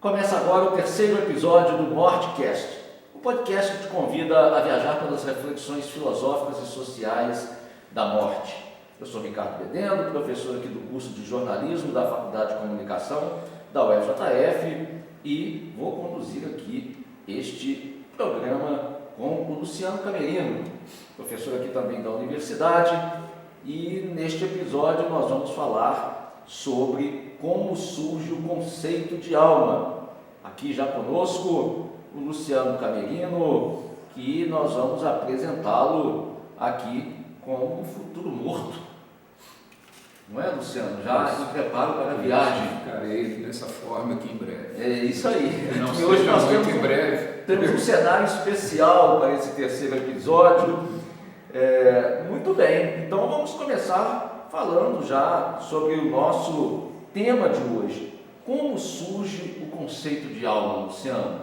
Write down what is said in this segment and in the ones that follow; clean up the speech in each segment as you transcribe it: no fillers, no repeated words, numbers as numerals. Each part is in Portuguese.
Começa agora o terceiro episódio do Mortecast, o podcast que te convida a viajar pelas reflexões filosóficas e sociais da morte. Eu sou Ricardo Bedendo, professor aqui do curso de jornalismo da Faculdade de Comunicação da UFJF e vou conduzir aqui este programa com o Luciano Camerino, professor aqui também da universidade, e neste episódio nós vamos falar sobre como surge o conceito de alma. Aqui já conosco o Luciano Camerino, que nós vamos apresentá-lo aqui como um futuro morto. Não é, Luciano? Já me preparo para a viagem. Ficarei dessa forma aqui em breve. É isso aí. Não E hoje nós muito em breve. temos um cenário especial para esse terceiro episódio. Muito bem, então vamos começar falando já sobre o nosso tema de hoje. Como surge o conceito de alma, Luciano?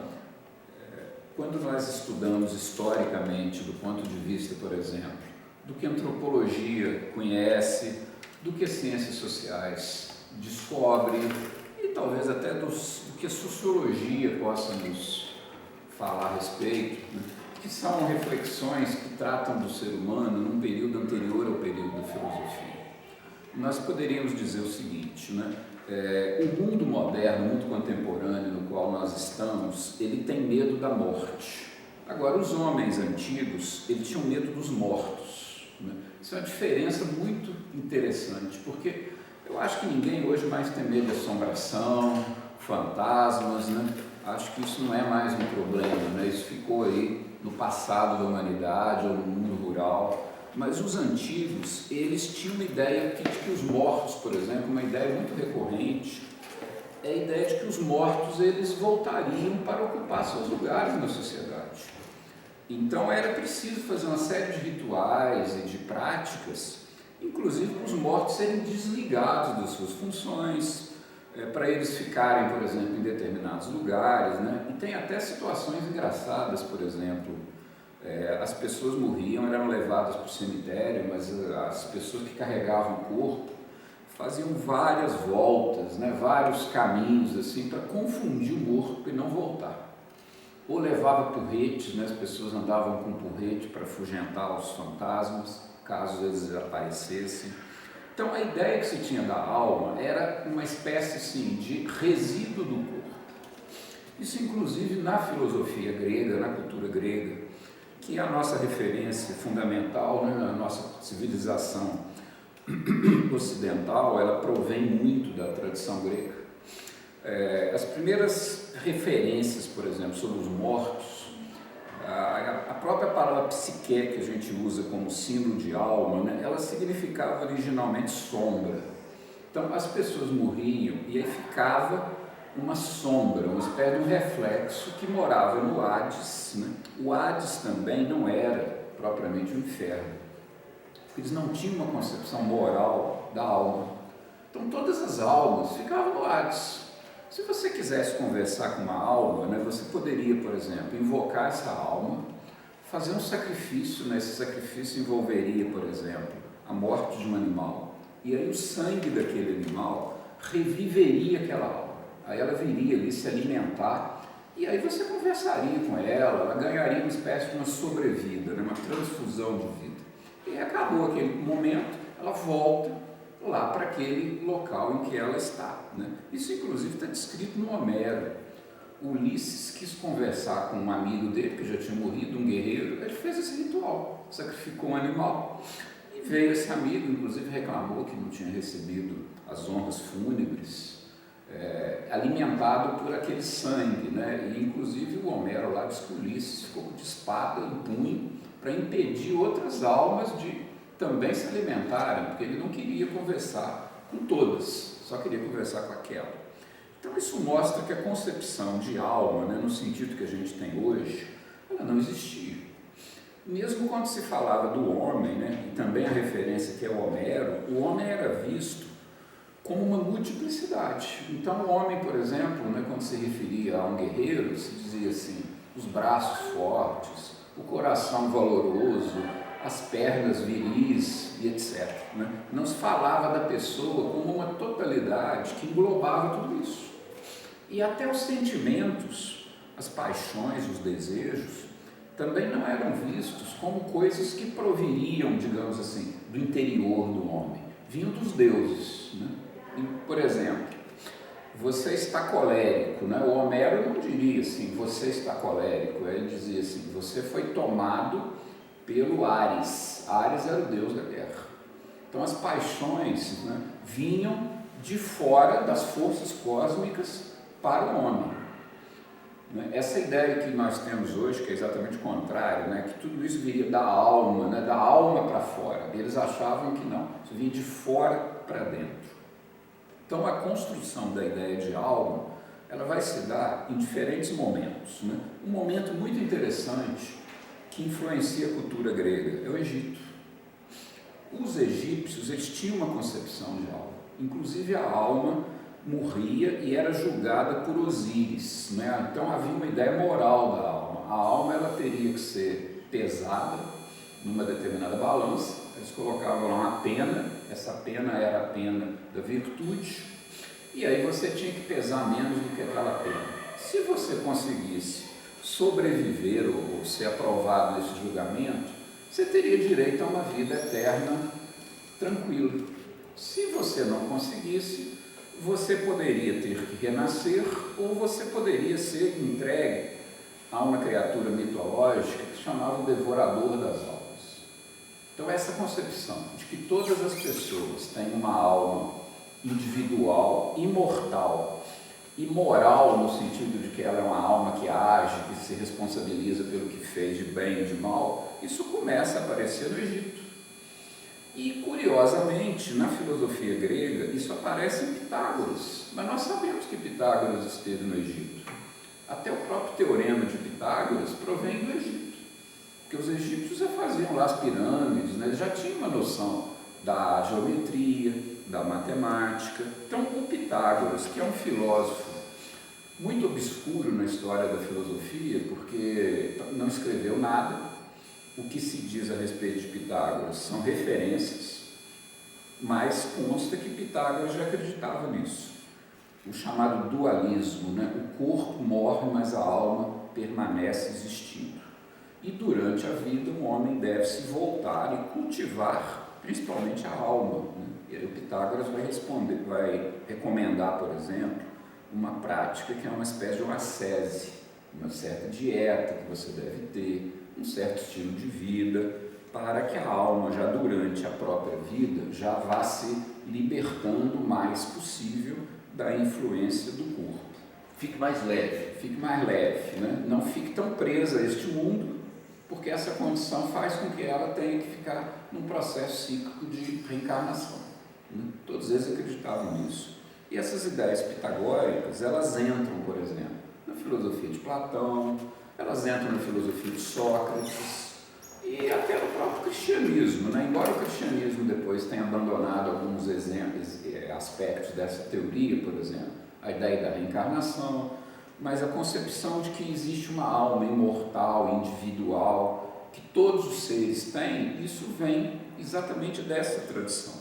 Quando nós estudamos historicamente, do ponto de vista, por exemplo, do que a antropologia conhece, do que as ciências sociais descobre e talvez até do que a sociologia possa nos falar a respeito, né? Que são reflexões que tratam do ser humano num período anterior ao período da filosofia. Nós poderíamos dizer o seguinte, né? O mundo moderno, o mundo contemporâneo no qual nós estamos, ele tem medo da morte. Agora, os homens antigos, eles tinham medo dos mortos, né? Isso é uma diferença muito interessante, porque eu acho que ninguém hoje mais tem medo de assombração, fantasmas, né? Acho que isso não é mais um problema, né? Isso ficou aí no passado da humanidade ou no mundo rural. Mas os antigos, eles tinham uma ideia de que os mortos, por exemplo, uma ideia muito recorrente, é a ideia de que os mortos eles voltariam para ocupar seus lugares na sociedade. Então era preciso fazer uma série de rituais e de práticas, inclusive para os mortos serem desligados das suas funções, para eles ficarem, por exemplo, em determinados lugares, né? E tem até situações engraçadas, por exemplo, as pessoas morriam, eram levadas para o cemitério, mas as pessoas que carregavam o corpo faziam várias voltas, né? Vários caminhos assim, para confundir o morto e não voltar. Ou levava porretes, né? As pessoas andavam com porrete para afugentar os fantasmas, caso eles aparecessem. Então a ideia que se tinha da alma era uma espécie assim, de resíduo do corpo. Isso inclusive na filosofia grega, na cultura grega, que é a nossa referência fundamental, né? A nossa civilização ocidental, ela provém muito da tradição grega. As primeiras referências, por exemplo, sobre os mortos, a própria palavra psique que a gente usa como símbolo de alma, né? Ela significava originalmente sombra. Então as pessoas morriam e aí ficava uma sombra, uma espécie de um reflexo que morava no Hades, né? O Hades também não era propriamente um inferno, porque eles não tinham uma concepção moral da alma. Então todas as almas ficavam no Hades. Se você quisesse conversar com uma alma, né, você poderia, por exemplo, invocar essa alma, fazer um sacrifício, né? Esse sacrifício envolveria, por exemplo, a morte de um animal, e aí o sangue daquele animal reviveria aquela alma. Aí ela viria ali se alimentar e aí você conversaria com ela ganharia uma espécie de uma sobrevida, né? Uma transfusão de vida. E aí acabou aquele momento, ela volta lá para aquele local em que ela está, né? Isso inclusive está descrito no Homero. Ulisses quis conversar com um amigo dele que já tinha morrido, um guerreiro, ele fez esse ritual, sacrificou um animal e veio esse amigo, inclusive reclamou que não tinha recebido as honras fúnebres, alimentado por aquele sangue, né? E inclusive o Homero lá diz que Ulisses ficou de espada em punho para impedir outras almas de também se alimentarem, porque ele não queria conversar com todas, só queria conversar com aquela. Então isso mostra que a concepção de alma, né, no sentido que a gente tem hoje, ela não existia. Mesmo quando se falava do homem, né, e também a referência que é o Homero, o homem era visto como uma multiplicidade. Então o homem, por exemplo, né, quando se referia a um guerreiro, se dizia assim, os braços fortes, o coração valoroso, as pernas viris e etc. Né? Não se falava da pessoa como uma totalidade que englobava tudo isso. E até os sentimentos, as paixões, os desejos, também não eram vistos como coisas que proviriam, digamos assim, do interior do homem, vinham dos deuses, né? E, por exemplo, você está colérico, né? O Homero não diria assim, você está colérico, ele dizia assim, você foi tomado pelo Ares. Ares era o deus da guerra. Então as paixões, né, vinham de fora das forças cósmicas para o homem. Essa ideia que nós temos hoje, que é exatamente o contrário, né, que tudo isso viria da alma, né, da alma para fora. Eles achavam que não, isso vinha de fora para dentro. Então a construção da ideia de alma, ela vai se dar em diferentes momentos, né? Um momento muito interessante que influencia a cultura grega é o Egito. Os egípcios, eles tinham uma concepção de alma, inclusive a alma morria e era julgada por Osíris, né? Então havia uma ideia moral da alma. A alma ela teria que ser pesada numa determinada balança, eles colocavam lá uma pena, essa pena era a pena da virtude, e aí você tinha que pesar menos do que aquela pena. Se você conseguisse sobreviver ou ser aprovado nesse julgamento, você teria direito a uma vida eterna tranquila. Se você não conseguisse, você poderia ter que renascer ou você poderia ser entregue a uma criatura mitológica que chamava o devorador das almas. Então essa concepção de que todas as pessoas têm uma alma individual, imortal e moral, no sentido de que ela é uma alma que age, que se responsabiliza pelo que fez de bem e de mal, isso começa a aparecer no Egito. E, curiosamente, na filosofia grega, isso aparece em Pitágoras, mas nós sabemos que Pitágoras esteve no Egito. Até o próprio teorema de Pitágoras provém do Egito, porque os egípcios já faziam lá as pirâmides, né? Eles já tinham uma noção da geometria, da matemática. Então, o Pitágoras, que é um filósofo muito obscuro na história da filosofia, porque não escreveu nada, o que se diz a respeito de Pitágoras são referências, mas consta que Pitágoras já acreditava nisso. O chamado dualismo, né? O corpo morre, mas a alma permanece existindo. E durante a vida o homem deve se voltar e cultivar principalmente a alma, né? E aí o Pitágoras vai recomendar, por exemplo, uma prática que é uma espécie de uma ascese, uma certa dieta que você deve ter, um certo estilo de vida, para que a alma, já durante a própria vida, já vá se libertando o mais possível da influência do corpo. Fique mais leve. Fique mais leve, né? Não fique tão presa a este mundo, porque essa condição faz com que ela tenha que ficar num processo cíclico de reencarnação, né? Todos eles acreditavam nisso. E essas ideias pitagóricas, elas entram, por exemplo, na filosofia de Platão, elas entram na filosofia de Sócrates e até no próprio cristianismo, né? Embora o cristianismo depois tenha abandonado alguns exemplos, aspectos dessa teoria, por exemplo, a ideia da reencarnação, mas a concepção de que existe uma alma imortal, individual, que todos os seres têm, isso vem exatamente dessa tradição.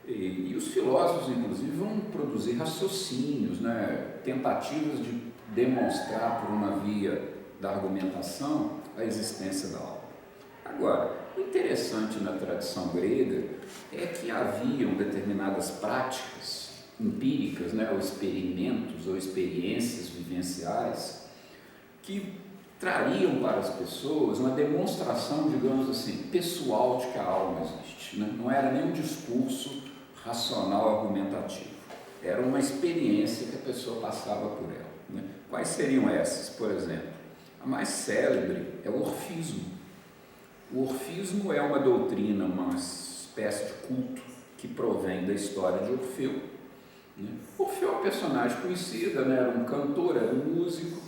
E os filósofos, inclusive, vão produzir raciocínios, né? Tentativas de demonstrar por uma via da argumentação a existência da alma. Agora, o interessante na tradição grega é que haviam determinadas práticas empíricas, né, ou experimentos ou experiências vivenciais que trariam para as pessoas uma demonstração, digamos assim, pessoal de que a alma existe, né? Não era nem um discurso racional argumentativo, era uma experiência que a pessoa passava por ela, né? Quais seriam essas? Por exemplo, a mais célebre é o orfismo. O orfismo é uma doutrina, uma espécie de culto que provém da história de Orfeu, né? Orfeu é um personagem conhecido, né? Era um cantor, era um músico,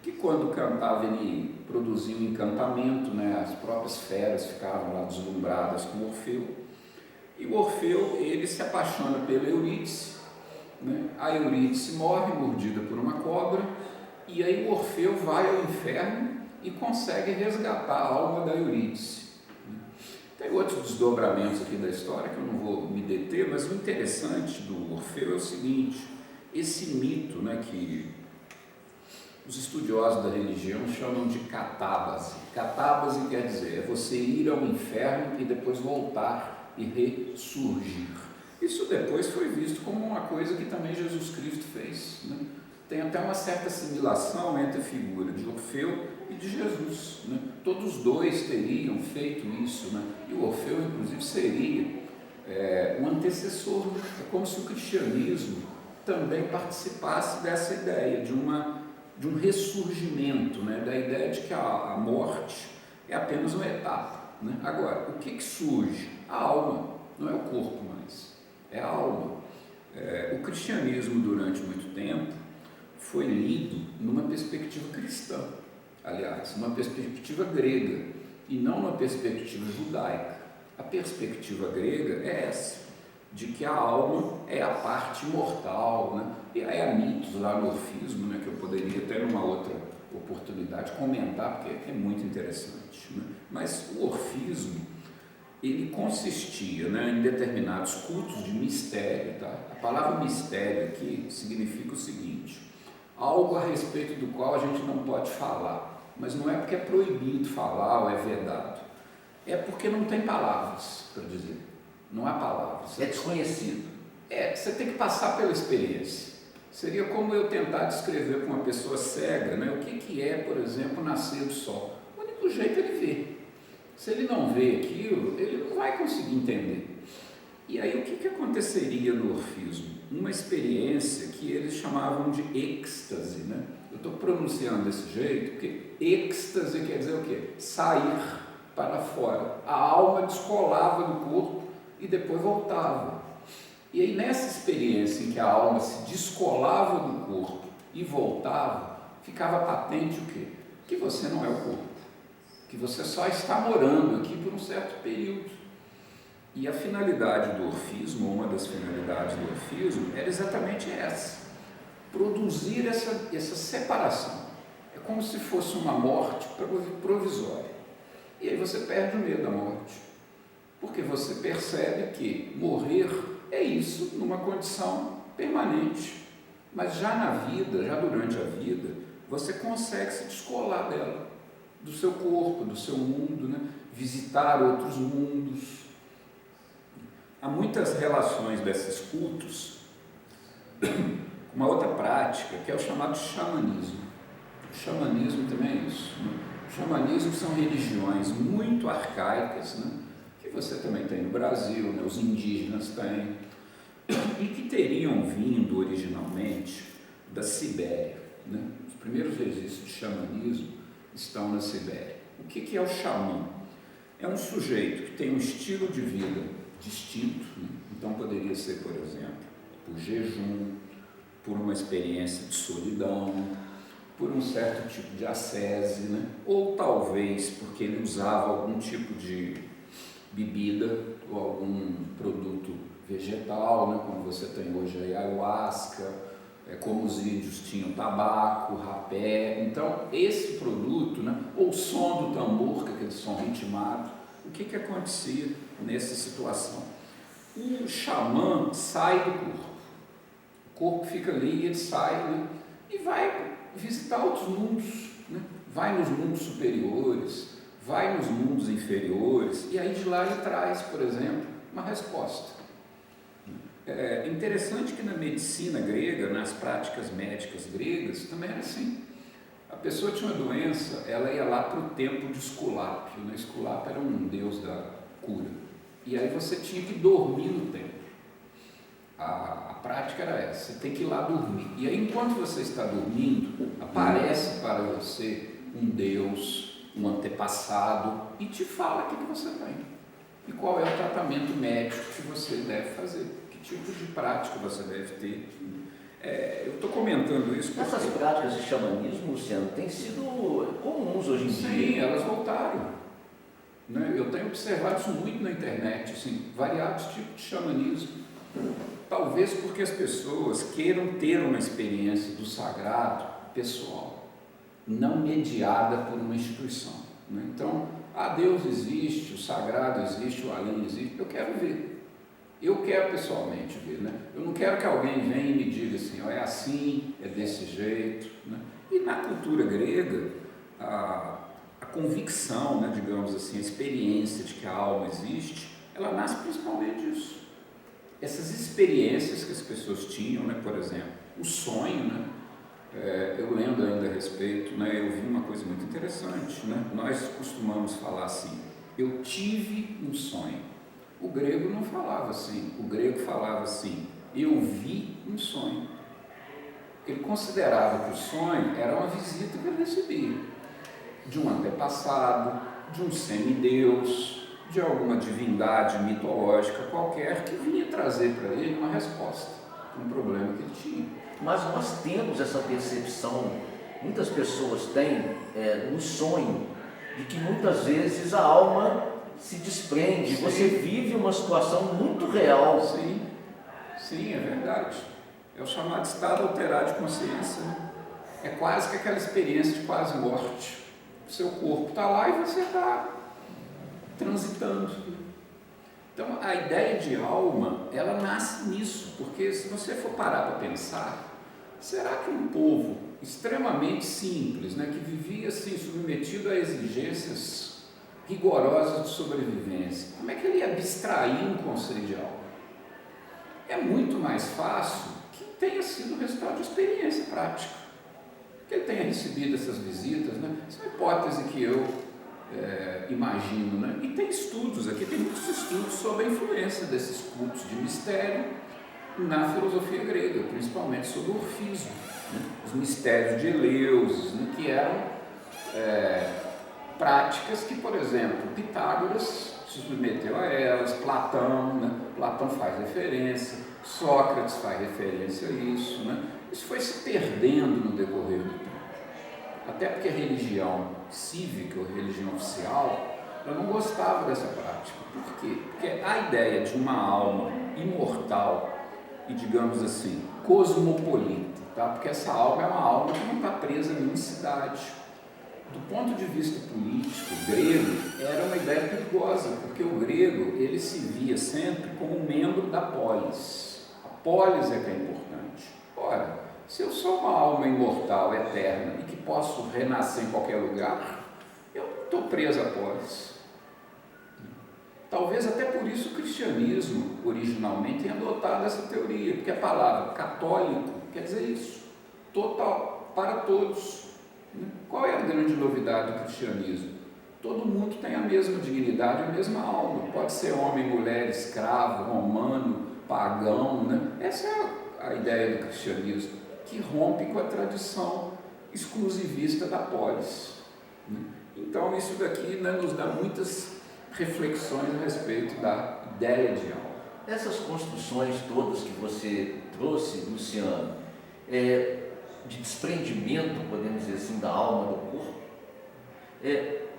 que quando cantava ele produzia um encantamento, né? As próprias feras ficavam lá deslumbradas com Orfeu. E o Orfeu, ele se apaixona pela Eurídice, né? A Eurídice morre mordida por uma cobra, e aí o Orfeu vai ao inferno e consegue resgatar a alma da Eurídice. Tem outros desdobramentos aqui da história que eu não vou me deter, mas o interessante do Orfeu é o seguinte, esse mito, né, que os estudiosos da religião chamam de catábase. Catábase quer dizer, é você ir ao inferno e depois voltar e ressurgir. Isso depois foi visto como uma coisa que também Jesus Cristo fez, né? Tem até uma certa assimilação entre a figura de Orfeu e de Jesus, né? Todos dois teriam feito isso, né? E o Orfeu, inclusive, seria um antecessor. É como se o cristianismo também participasse dessa ideia de um ressurgimento, né? Da ideia de que a morte é apenas uma etapa, né? Agora, o que surge? A alma, não é o corpo mais, é a alma. O cristianismo, durante muito tempo, foi lido numa perspectiva cristã, aliás, numa perspectiva grega, e não numa perspectiva judaica. A perspectiva grega é essa, de que a alma é a parte mortal, né? E aí há mitos lá no orfismo, né, que eu poderia até numa outra oportunidade comentar, porque é muito interessante, né? Mas o orfismo, ele consistia, né, em determinados cultos de mistério, tá? A palavra mistério aqui significa o seguinte: algo a respeito do qual a gente não pode falar, mas não é porque é proibido falar ou é vedado, é porque não tem palavras para dizer, não há palavras. É desconhecido. Você tem que passar pela experiência. Seria como eu tentar descrever para uma pessoa cega, né, o que é, por exemplo, nascer do sol. O único jeito é ele ver. Se ele não vê aquilo, ele não vai conseguir entender. E aí o que aconteceria no orfismo? Uma experiência que eles chamavam de êxtase, né? Eu estou pronunciando desse jeito porque êxtase quer dizer o quê? Sair para fora. A alma descolava do corpo e depois voltava. E aí nessa experiência em que a alma se descolava do corpo e voltava, ficava patente o quê? Que você não é o corpo, que você só está morando aqui por um certo período. E a finalidade do orfismo, uma das finalidades do orfismo, era exatamente essa: produzir essa separação. É como se fosse uma morte provisória. E aí você perde o medo da morte, porque você percebe que morrer é isso numa condição permanente. Mas já na vida, já durante a vida, você consegue se descolar dela, do seu corpo, do seu mundo, né? Visitar outros mundos. Há muitas relações desses cultos com uma outra prática, que é o chamado xamanismo. O xamanismo também é isso, né? O xamanismo são religiões muito arcaicas, né? Que você também tem no Brasil, né? Os indígenas têm, e que teriam vindo originalmente da Sibéria, né? Os primeiros registros de xamanismo estão na Sibéria. O que é o xamã? É um sujeito que tem um estilo de vida distinto, né? Então poderia ser, por exemplo, por jejum, por uma experiência de solidão, por um certo tipo de ascese, né? Ou talvez porque ele usava algum tipo de bebida ou algum produto vegetal, né? Como você tem hoje a ayahuasca, como os índios tinham tabaco, rapé. Então esse produto, né? Ou o som do tambor, que é aquele som ritmado. O que acontecia nessa situação? O xamã sai do corpo, o corpo fica ali, ele sai, né? E vai visitar outros mundos, né? Vai nos mundos superiores, vai nos mundos inferiores, e aí de lá ele traz, por exemplo, uma resposta. É interessante que na medicina grega, nas práticas médicas gregas, também era assim. A pessoa tinha uma doença, ela ia lá para o templo de Esculápio, né? Esculápio era um deus da cura, e aí você tinha que dormir no templo. A prática era essa: você tem que ir lá dormir, e aí enquanto você está dormindo, aparece para você um deus, um antepassado, e te fala o que você tem, e qual é o tratamento médico que você deve fazer, que tipo de prática você deve ter. Eu estou comentando isso porque... Essas práticas de xamanismo, Luciano, têm sido comuns hoje em dia. Sim, elas voltaram, né? Eu tenho observado isso muito na internet, assim, variados tipos de xamanismo. Talvez porque as pessoas queiram ter uma experiência do sagrado pessoal, não mediada por uma instituição, né? Então, Deus existe, o sagrado existe, o além existe, eu quero ver. Eu quero pessoalmente ver, né? Eu não quero que alguém venha e me diga assim, ó, é assim, é desse jeito, né? E na cultura grega, a convicção, né, digamos assim, a experiência de que a alma existe, ela nasce principalmente disso. Essas experiências que as pessoas tinham, né, por exemplo, o sonho, né? Eu lendo ainda a respeito, né, eu vi uma coisa muito interessante, né? Nós costumamos falar assim, eu tive um sonho. O grego não falava assim, o grego falava assim, eu vi um sonho. Ele considerava que o sonho era uma visita que ele recebia de um antepassado, de um semideus, de alguma divindade mitológica qualquer que vinha trazer para ele uma resposta para um problema que ele tinha. Mas nós temos essa percepção, muitas pessoas têm no sonho, de que muitas vezes a alma se desprende, sim. Você vive uma situação muito real. Sim, sim, é verdade. É o chamado estado alterado de consciência, né? É quase que aquela experiência de quase morte. O seu corpo está lá e você está transitando. Então, a ideia de alma, ela nasce nisso, porque se você for parar para pensar, será que um povo extremamente simples, né, que vivia assim, submetido a exigências rigorosas de sobrevivência, como é que ele ia abstrair um conceito de alma? É muito mais fácil que tenha sido o resultado de experiência prática, que ele tenha recebido essas visitas, né? Isso é uma hipótese que eu imagino, né? E tem estudos aqui, tem muitos estudos sobre a influência desses cultos de mistério na filosofia grega, principalmente sobre o orfismo, né? Os mistérios de Eleusis, né? Que eram práticas que, por exemplo, Pitágoras se submeteu a elas, Platão, né? Platão faz referência, Sócrates faz referência a isso, né? Isso foi se perdendo no decorrer do tempo. Até porque a religião cívica, ou religião oficial, eu não gostava dessa prática. Por quê? Porque a ideia de uma alma imortal e, digamos assim, cosmopolita, tá? Porque essa alma é uma alma que não está presa em nenhuma cidade. Do ponto de vista político, grego, era uma ideia perigosa, porque o grego, ele se via sempre como membro da polis. A polis é que é importante. Ora, se eu sou uma alma imortal, eterna, e que posso renascer em qualquer lugar, eu estou preso à polis. Talvez até por isso o cristianismo, originalmente, tenha adotado essa teoria, porque a palavra católico quer dizer isso, total, para todos. Qual é a grande novidade do cristianismo? Todo mundo tem a mesma dignidade, a mesma alma. Pode ser homem, mulher, escravo, romano, pagão, né? Essa é a ideia do cristianismo, que rompe com a tradição exclusivista da polis. Então, isso daqui, né, nos dá muitas reflexões a respeito da ideia de alma. Essas construções todas que você trouxe, Luciano, de desprendimento, podemos dizer assim, da alma do corpo,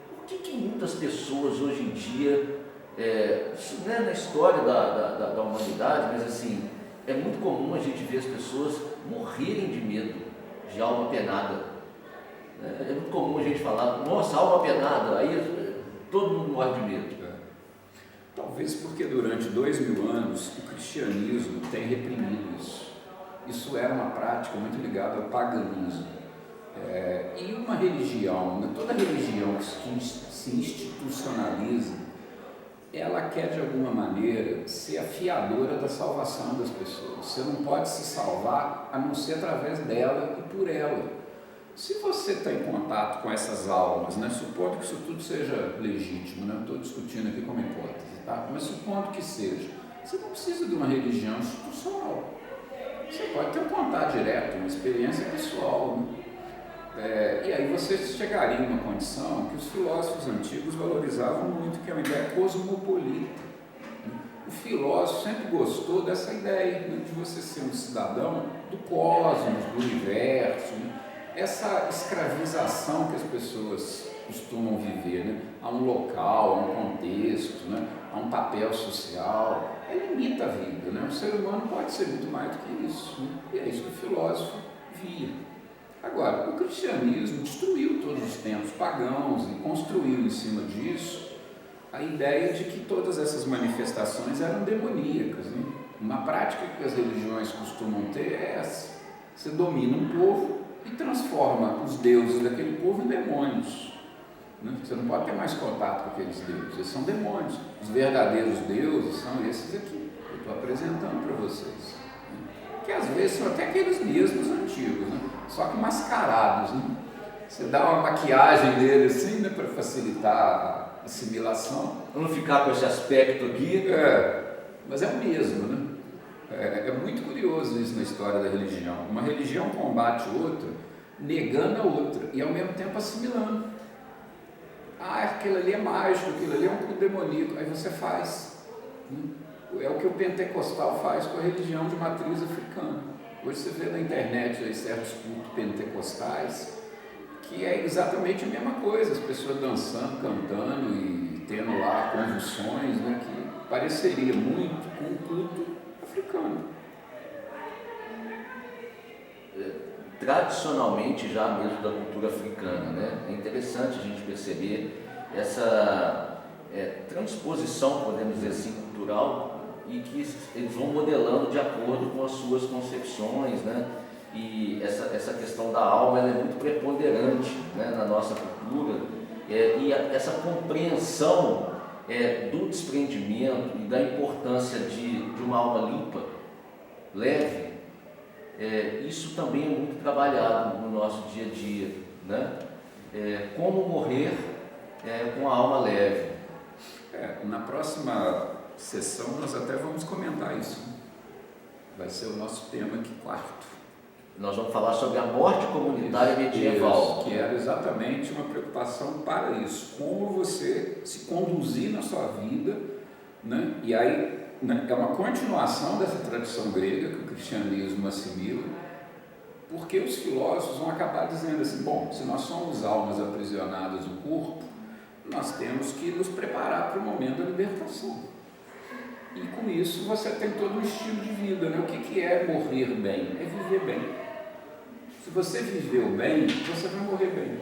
por que muitas pessoas hoje em dia, isso não é na história da humanidade, mas assim, é muito comum a gente ver as pessoas morrerem de medo de alma penada. É muito comum a gente falar, nossa, alma penada, aí todo mundo morre de medo. Talvez porque durante 2000 anos o cristianismo tem reprimido isso. Isso era uma prática muito ligada ao paganismo. E uma religião, toda religião que se institucionaliza, ela quer de alguma maneira ser a fiadora da salvação das pessoas. Você não pode se salvar a não ser através dela e por ela. Se você está em contato com essas almas, né, supondo que isso tudo seja legítimo, né, estou discutindo aqui como hipótese, tá? Mas supondo que seja, você não precisa de uma religião institucional. Você pode ter um contato direto, uma experiência pessoal, né? E aí você chegaria em uma condição que os filósofos antigos valorizavam muito, que é uma ideia cosmopolita. O filósofo sempre gostou dessa ideia, né, de você ser um cidadão do cosmos, do universo, né? Essa escravização que as pessoas costumam viver, né, a um local, a um contexto, né, a um papel social, limita a vida, né? O ser humano pode ser muito mais do que isso, né? E é isso que o filósofo via. Agora, o cristianismo destruiu todos os tempos pagãos e construiu em cima disso a ideia de que todas essas manifestações eram demoníacas, né? Uma prática que as religiões costumam ter é essa: você domina um povo e transforma os deuses daquele povo em demônios, né? Você não pode ter mais contato com aqueles deuses, eles são demônios. Os verdadeiros deuses são esses aqui, que eu estou apresentando para vocês, né? Que às vezes são até aqueles mesmos antigos, né? Só que mascarados, né? Você dá uma maquiagem nele assim, né, para facilitar a assimilação. Para não ficar com esse aspecto aqui. Mas é o mesmo, né? É muito curioso isso na história da religião. Uma religião combate outra, negando a outra e ao mesmo tempo assimilando. Aquilo ali é mágico, aquilo ali é um culto demoníaco. Aí você faz, né? É o que o pentecostal faz com a religião de matriz africana. Hoje você vê na internet aí certos cultos pentecostais que é exatamente a mesma coisa, as pessoas dançando, cantando e tendo lá convulsões, né, que pareceria muito com o culto africano. Tradicionalmente já mesmo da cultura africana, né? É interessante a gente perceber essa transposição, podemos dizer assim, cultural, e que eles vão modelando de acordo com as suas concepções, né? E essa questão da alma ela é muito preponderante, né, na nossa cultura, e essa compreensão do desprendimento e da importância de uma alma limpa, leve, isso também é muito trabalhado no nosso dia a dia, né? Como morrer com a alma leve. Na próxima sessão nós até vamos comentar isso. Vai ser o nosso tema aqui, quarto. Nós vamos falar sobre a morte comunitária medieval. Isso, que era exatamente uma preocupação para isso. Como você se conduzir na sua vida, né? E aí, né, é uma continuação dessa tradição grega que o cristianismo assimila, porque os filósofos vão acabar dizendo assim: bom, se nós somos almas aprisionadas no corpo, nós temos que nos preparar para o momento da libertação. E com isso você tem todo um estilo de vida, né? O que é morrer bem? É viver bem. Se você viveu bem, você vai morrer bem.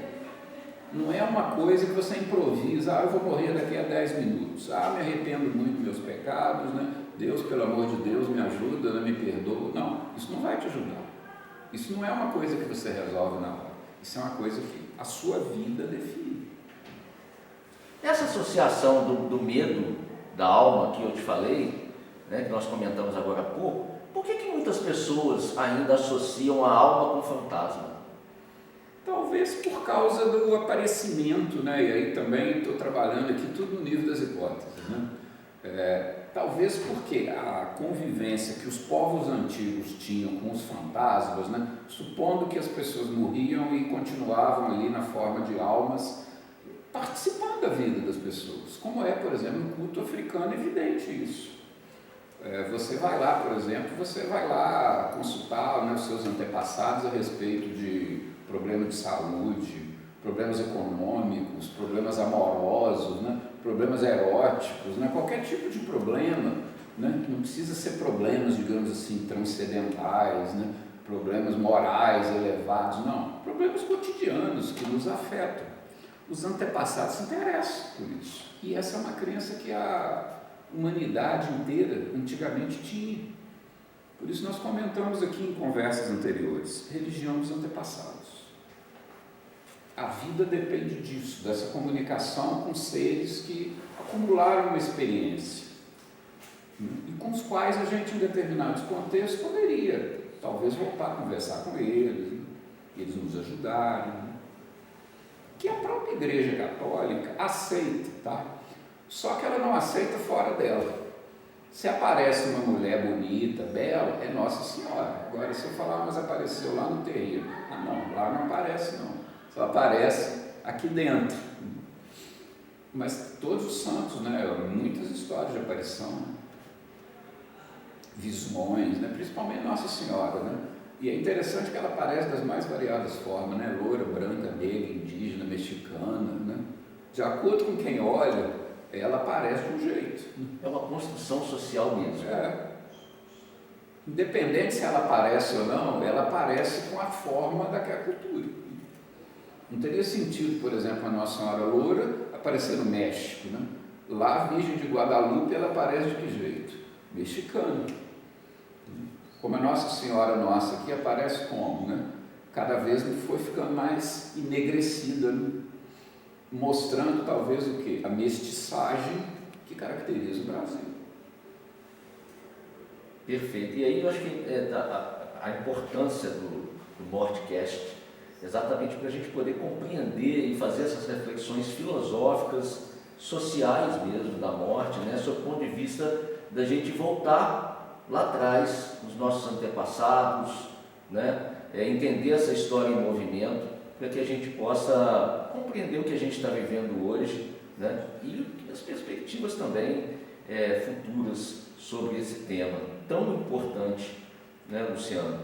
Não é uma coisa que você improvisa: eu vou morrer daqui a 10 minutos, me arrependo muito dos meus pecados, né? Deus, pelo amor de Deus, me ajuda, né? Me perdoa. Não, isso não vai te ajudar. Isso não é uma coisa que você resolve na hora. Isso é uma coisa que a sua vida define. Essa associação do medo da alma que eu te falei, né, que nós comentamos agora há pouco, por que muitas pessoas ainda associam a alma com fantasma? Talvez por causa do aparecimento, né? E aí também estou trabalhando aqui tudo no nível das hipóteses, né? Talvez porque a convivência que os povos antigos tinham com os fantasmas, né? Supondo que as pessoas morriam e continuavam ali na forma de almas, participando da vida das pessoas, como é, por exemplo, no culto africano, evidente isso. Você vai lá, por exemplo, consultar, né, os seus antepassados a respeito de problemas de saúde, problemas econômicos, problemas amorosos, né, problemas eróticos, né, qualquer tipo de problema, né, não precisa ser problemas, digamos assim, transcendentais, né, problemas morais elevados, não, problemas cotidianos que nos afetam. Os antepassados se interessam por isso. E essa é uma crença que a humanidade inteira antigamente tinha. Por isso nós comentamos aqui em conversas anteriores: religião dos antepassados. A vida depende disso, dessa comunicação com seres que acumularam uma experiência e com os quais a gente, em determinados contextos, poderia talvez voltar a conversar com eles, né? Eles nos ajudarem, né? Que a própria Igreja Católica aceita, tá? Só que ela não aceita fora dela. Se aparece uma mulher bonita, bela, é Nossa Senhora. Agora, se eu falar, mas apareceu lá no terreiro, não, lá não aparece não, só aparece aqui dentro. Mas todos os santos, né? Muitas histórias de aparição, né? Visões, né? Principalmente Nossa Senhora, né? E é interessante que ela aparece das mais variadas formas, né? Loura, branca, negra, indígena, mexicana, né? De acordo com quem olha, ela aparece de um jeito. É uma construção social mesmo. Independente se ela aparece ou não, ela aparece com a forma daquela cultura. Não teria sentido, por exemplo, a Nossa Senhora Loura aparecer no México, né? Lá a Virgem de Guadalupe, ela aparece de que jeito? Mexicana. Como a Nossa Senhora nossa aqui aparece como, né? Cada vez foi ficando mais enegrecida, né? Mostrando talvez o quê? A mestiçagem que caracteriza o Brasil. Perfeito. E aí eu acho que a importância do Mortcast, exatamente para a gente poder compreender e fazer essas reflexões filosóficas, sociais mesmo, da morte, né? Sob o ponto de vista da gente voltar lá atrás, nos nossos antepassados, né? Entender essa história em movimento, para que a gente possa compreender o que a gente está vivendo hoje, né? E as perspectivas também futuras sobre esse tema tão importante, né, Luciano?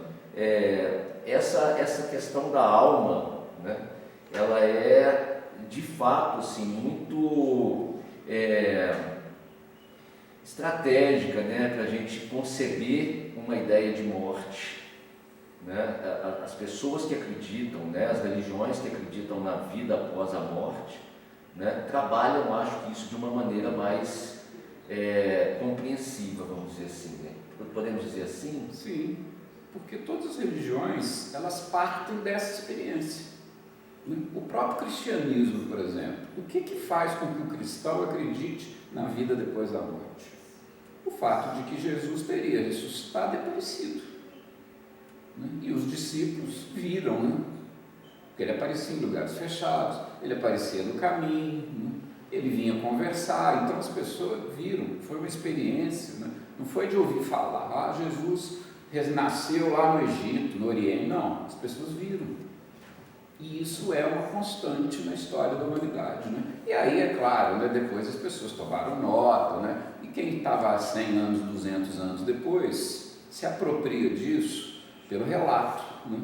Essa questão da alma, né? Ela é de fato assim, muito estratégica, né, para a gente conceber uma ideia de morte. Né? As pessoas que acreditam, né, as religiões que acreditam na vida após a morte, né, trabalham, acho que isso de uma maneira mais compreensiva, vamos dizer assim, né? Podemos dizer assim? Sim, porque todas as religiões, elas partem dessa experiência. O próprio cristianismo, por exemplo, o que faz com que o cristão acredite na vida depois da morte? O fato de que Jesus teria ressuscitado e aparecido. E os discípulos viram, né? Porque ele aparecia em lugares fechados, ele aparecia no caminho, né? Ele vinha conversar, então as pessoas viram, foi uma experiência, né? Não foi de ouvir falar, Jesus nasceu lá no Egito, no Oriente, não, as pessoas viram. E isso é uma constante na história da humanidade, né? E aí, é claro, né, depois as pessoas tomaram nota, né? E quem estava 100 anos, 200 anos depois, se apropria disso pelo relato, né?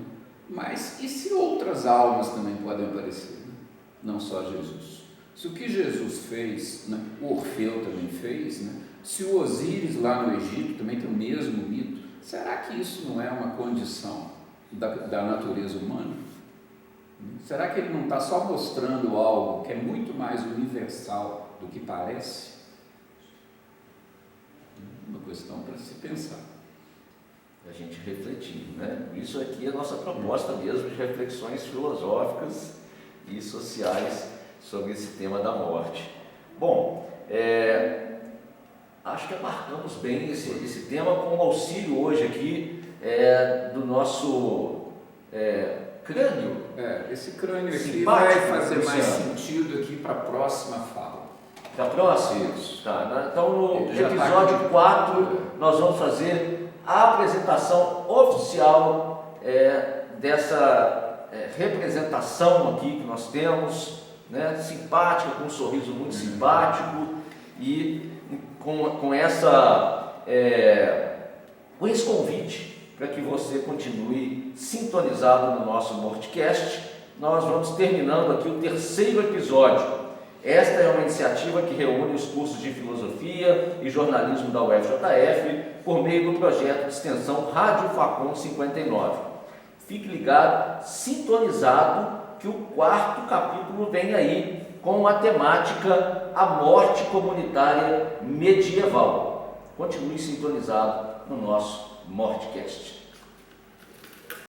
Mas e se outras almas também podem aparecer, né? Não só Jesus. Se o que Jesus fez, né, o Orfeu também fez, né? Se o Osíris lá no Egito também tem o mesmo mito, será que isso não é uma condição da natureza humana? Será que ele não está só mostrando algo que é muito mais universal do que parece? Uma questão para se pensar. A gente refletir, né? Isso aqui é a nossa proposta mesmo de reflexões filosóficas e sociais sobre esse tema da morte. Bom, acho que abarcamos bem esse tema com o auxílio hoje aqui do nosso crânio. Esse crânio aqui simpático, vai fazer mais Luciano. sentido aqui para a próxima fala. Para a próxima? Isso. Tá, então no Ele já episódio tá aqui. 4 nós vamos fazer a apresentação oficial dessa representação aqui que nós temos, né, simpática, com um sorriso muito simpático e com esse convite para que você continue sintonizado no nosso Mortcast. Nós vamos terminando aqui o 3º episódio. Esta é uma iniciativa que reúne os cursos de Filosofia e Jornalismo da UFJF por meio do projeto de extensão Rádio Facom 59. Fique ligado, sintonizado, que o 4º capítulo vem aí com a temática A Morte Comunitária Medieval. Continue sintonizado no nosso Mortcast.